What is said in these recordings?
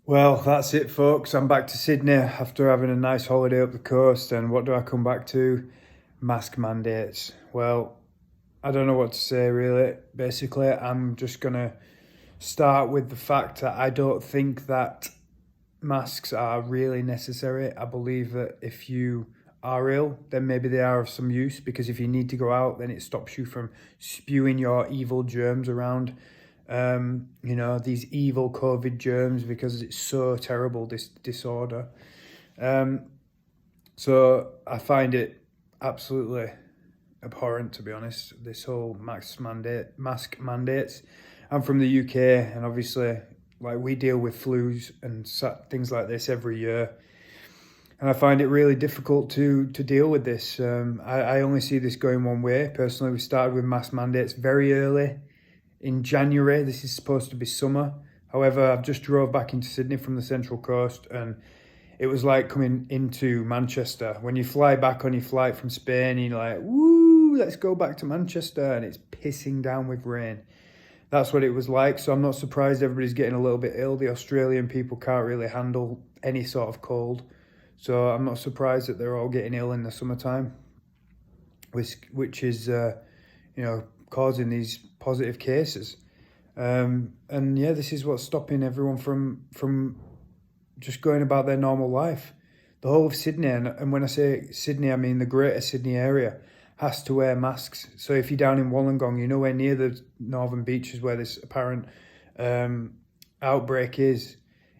Well, that's it, folks. I'm back to Sydney after having a nice holiday up the coast. And what do I come back to? Mask mandates. Well, I don't know what to say, really. Basically, I'm just going to start with the fact that I don't think that masks are really necessary. I believe that if you are ill, then maybe they are of some use, because if you need to go out, then it stops you from spewing your evil germs around. These evil COVID germs, because it's so terrible, this disorder. Um, so I find it absolutely abhorrent, to be honest, this whole mask mandates. I'm from the UK, and obviously, like, we deal with flus and things like this every year, and I find it really difficult to deal with this. I only see this going one way. Personally, we started with mask mandates very early in January. This is supposed to be summer. However, I've just drove back into Sydney from the Central Coast, and it was like coming into Manchester. When you fly back on your flight from Spain, you're like, woo, let's go back to Manchester, and it's pissing down with rain. That's what it was like. So I'm not surprised everybody's getting a little bit ill. The Australian people can't really handle any sort of cold. So I'm not surprised that they're all getting ill in the summertime, which is, causing these positive cases. And yeah, this is what's stopping everyone from just going about their normal life. The whole of Sydney, and when I say Sydney, I mean the Greater Sydney area, has to wear masks. So if you're down in Wollongong, you're nowhere near the northern beaches where this apparent outbreak is.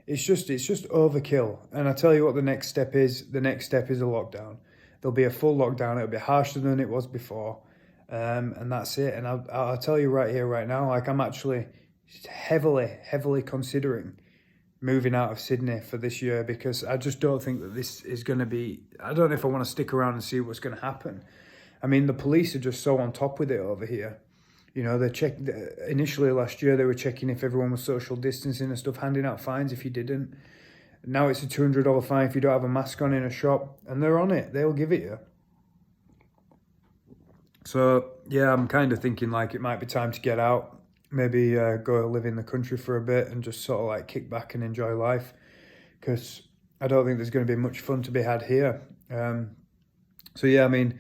It's just overkill. And I tell you what, the next step is. The next step is a lockdown. There'll be a full lockdown. It'll be harsher than it was before, and that's it. And I'll tell you right here, right now, like, I'm actually heavily considering moving out of Sydney for this year, because I just don't think that this is going to be. I don't know if I want to stick around and see what's going to happen. I mean, the police are just so on top with it over here. You know, initially last year, they were checking if everyone was social distancing and stuff, handing out fines if you didn't. Now it's a $200 fine if you don't have a mask on in a shop, and they're on it. They'll give it you. So yeah, I'm kind of thinking like it might be time to get out, maybe go live in the country for a bit and just sort of like kick back and enjoy life, because I don't think there's going to be much fun to be had here. So yeah, I mean,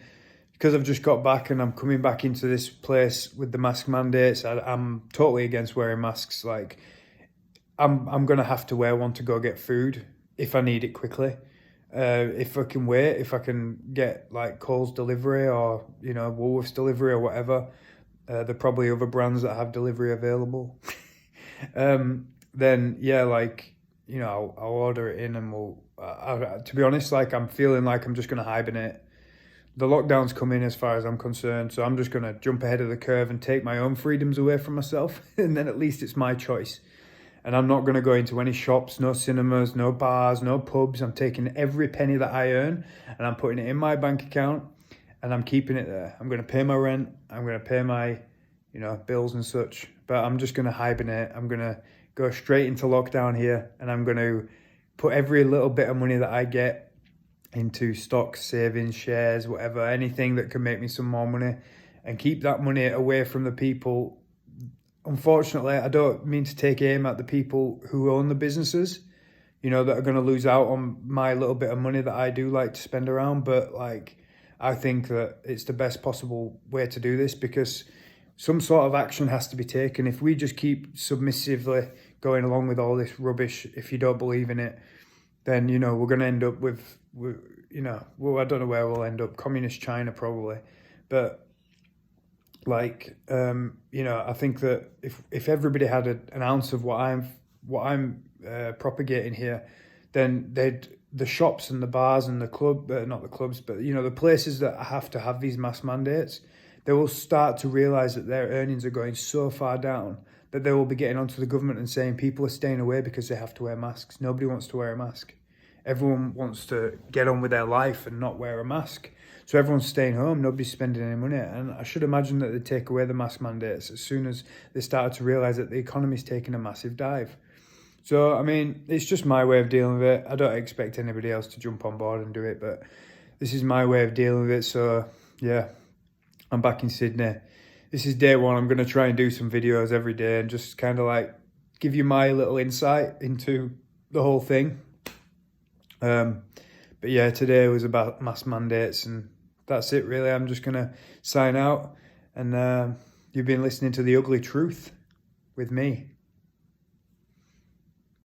because I've just got back and I'm coming back into this place with the mask mandates, I'm totally against wearing masks. Like, I'm gonna have to wear one to go get food if I need it quickly. If I can wait, if I can get like Coles delivery or Woolworths delivery or whatever, there are probably other brands that have delivery available. Then yeah, like, I'll order it in, and to be honest, like, I'm feeling like I'm just gonna hibernate. The lockdown's coming as far as I'm concerned, so I'm just gonna jump ahead of the curve and take my own freedoms away from myself, and then at least it's my choice. And I'm not going to go into any shops, no cinemas, no bars, no pubs. I'm taking every penny that I earn and I'm putting it in my bank account, and I'm keeping it there. I'm going to pay my rent. I'm going to pay my, bills and such. But I'm just going to hibernate. I'm going to go straight into lockdown here, and I'm going to put every little bit of money that I get into stocks, savings, shares, whatever, anything that can make me some more money, and keep that money away from the people. Unfortunately, I don't mean to take aim at the people who own the businesses, that are going to lose out on my little bit of money that I do like to spend around. But like, I think that it's the best possible way to do this, because some sort of action has to be taken. If we just keep submissively going along with all this rubbish, if you don't believe in it, then, we're going to end up with, I don't know where we'll end up. Communist China, probably. But like, I think that if everybody had an ounce of what I'm propagating here, then the shops and the bars and the not the clubs, but the places that have to have these mask mandates, they will start to realise that their earnings are going so far down that they will be getting onto the government and saying people are staying away because they have to wear masks. Nobody wants to wear a mask. Everyone wants to get on with their life and not wear a mask. So everyone's staying home, nobody's spending any money. And I should imagine that they'd take away the mask mandates as soon as they started to realise that the economy's taking a massive dive. So, I mean, it's just my way of dealing with it. I don't expect anybody else to jump on board and do it, but this is my way of dealing with it. So, yeah, I'm back in Sydney. This is day one. I'm going to try and do some videos every day and just kind of like give you my little insight into the whole thing. But yeah, today was about mask mandates, and that's it really. I'm just going to sign out, and you've been listening to The Ugly Truth with me.